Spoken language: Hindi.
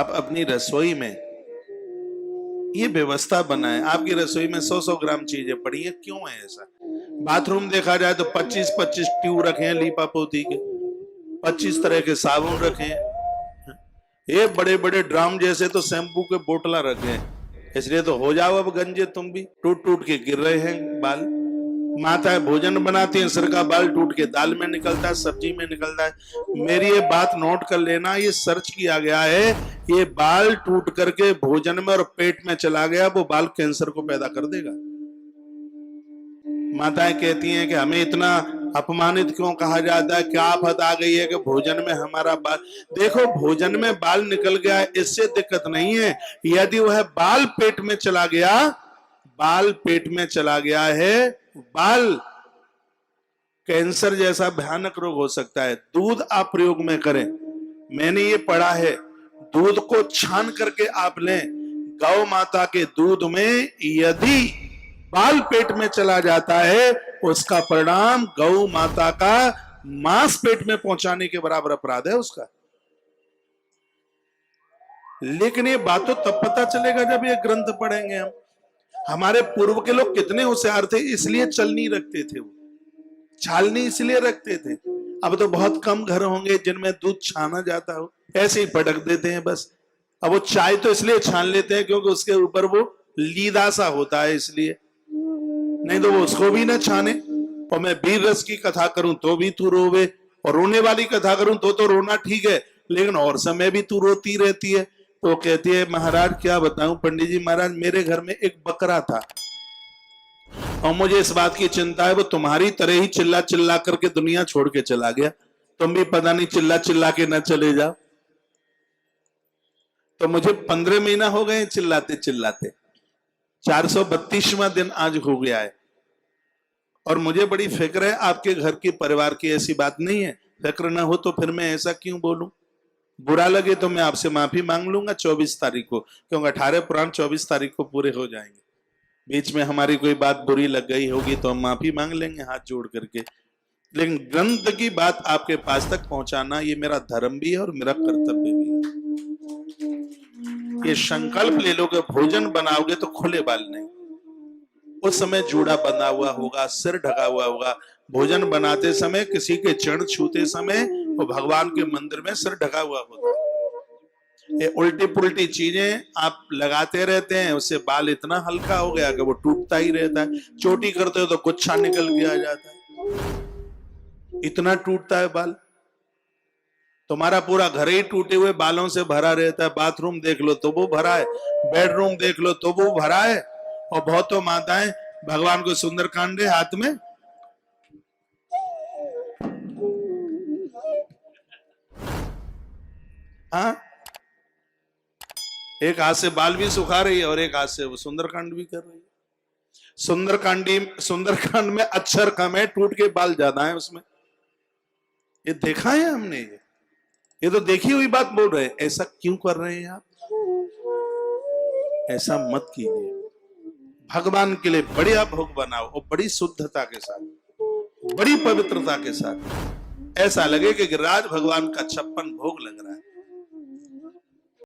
आप अपनी रसोई में ये व्यवस्था बनाएं। आपकी रसोई में 100-100 ग्राम चीजें पड़ी है, क्यों है ऐसा? बाथरूम देखा जाए तो 25-25 ट्यूब रखे हैं लीपा पोती के, 25 तरह के साबुन रखे हैं, ये बड़े बड़े ड्राम जैसे तो शैम्पू के बोतला रखे हैं। इसलिए तो हो जाओ अब गंजे तुम भी, टूट टूट के गिर रहे हैं बाल। माताएं भोजन बनाती हैं, सिर का बाल टूट के दाल में निकलता है, सब्जी में निकलता है। मेरी ये बात नोट कर लेना, ये सर्च किया गया है, ये बाल टूट करके भोजन में और पेट में चला गया, वो बाल कैंसर को पैदा कर देगा। माताएं कहती हैं कि हमें इतना अपमानित क्यों कहा जाता है, क्या आफत आ गई है कि भोजन में हमारा बाल। देखो, भोजन में बाल निकल गया है, इससे दिक्कत नहीं है। यदि वह बाल पेट में चला गया, बाल पेट में चला गया है, बाल कैंसर जैसा भयानक रोग हो सकता है। दूध आप प्रयोग में करें, मैंने ये पढ़ा है, दूध को छान करके आप लें। गौ माता के दूध में यदि बाल पेट में चला जाता है, उसका परिणाम गौ माता का मांस पेट में पहुंचाने के बराबर अपराध है उसका। लेकिन ये बात तो तब पता चलेगा जब ये ग्रंथ पढ़ेंगे हम। हमारे पूर्व के लोग कितने होशियार थे, इसलिए चलनी रखते थे, वो छालनी इसलिए रखते थे। अब तो बहुत कम घर होंगे जिनमें दूध छाना जाता हो, ऐसे ही पटक देते हैं बस। अब वो चाय तो इसलिए छान लेते हैं क्योंकि उसके ऊपर वो लीदा सा होता है, इसलिए, नहीं तो वो उसको भी ना छाने। और मैं वीर रस की कथा करूं तो भी तू रोवे, और रोने वाली कथा करूं तो रोना ठीक है, लेकिन और समय भी तू रोती रहती है। तो कहती है, महाराज क्या बताऊं पंडित जी, महाराज मेरे घर में एक बकरा था और मुझे इस बात की चिंता है वो तुम्हारी तरह ही चिल्ला चिल्ला करके दुनिया छोड़ के चला गया, तुम भी पता नहीं चिल्ला चिल्ला के न चले जाओ। तो मुझे 15 महीना हो गए चिल्लाते चिल्लाते, 432वां दिन आज हो गया है, और मुझे बड़ी फिक्र है आपके घर की, परिवार की। ऐसी बात नहीं है, फिक्र ना हो तो फिर मैं ऐसा क्यों बोलूं? बुरा लगे तो मैं आपसे माफी मांग लूंगा 24 तारीख को, क्योंकि 18 पुराण 24 तारीख को पूरे हो जाएंगे। बीच में हमारी कोई बात बुरी लग गई होगी तो हम माफी मांग लेंगे हाथ जोड़ करके। लेकिन ग्रंथ की बात आपके पास तक पहुंचाना ये मेरा धर्म भी है और मेरा कर्तव्य भी है। ये संकल्प ले लो कि भोजन बनाओगे तो खुले बाल नहीं, उस समय जूड़ा बंधा हुआ होगा, सिर ढका हुआ होगा। भोजन बनाते समय, किसी के चरण छूते समय वो भगवान के मंदिर में सिर ढका हुआ होता है। ये उल्टी पुल्टी चीजें आप लगाते रहते हैं, उससे बाल इतना हल्का हो गया कि वो टूटता ही रहता है। चोटी करते हो तो गुच्छा निकल गया जाता है, इतना टूटता है बाल। तुम्हारा पूरा घर ही टूटे हुए बालों से भरा रहता है। बाथरूम देख लो तो वो भरा है, बेडरूम देख लो तो वो भरा है। और बहुतों माताएं भगवान को सुंदरकांड हाथ में, हाँ, एक हाथ से बाल भी सुखा रही है और एक हाथ से वो सुंदरकांड भी कर रही है। सुंदरकांड में अक्षर कम है, टूट के बाल ज्यादा है उसमें। ये देखा है हमने, ये तो देखी हुई बात बोल रहे हैं। ऐसा क्यों कर रहे हैं आप? ऐसा मत कीजिए। भगवान के लिए बढ़िया भोग बनाओ, और बड़ी शुद्धता के साथ, बड़ी पवित्रता के साथ, ऐसा लगे कि गिरिराज भगवान का 56 भोग लग रहा है।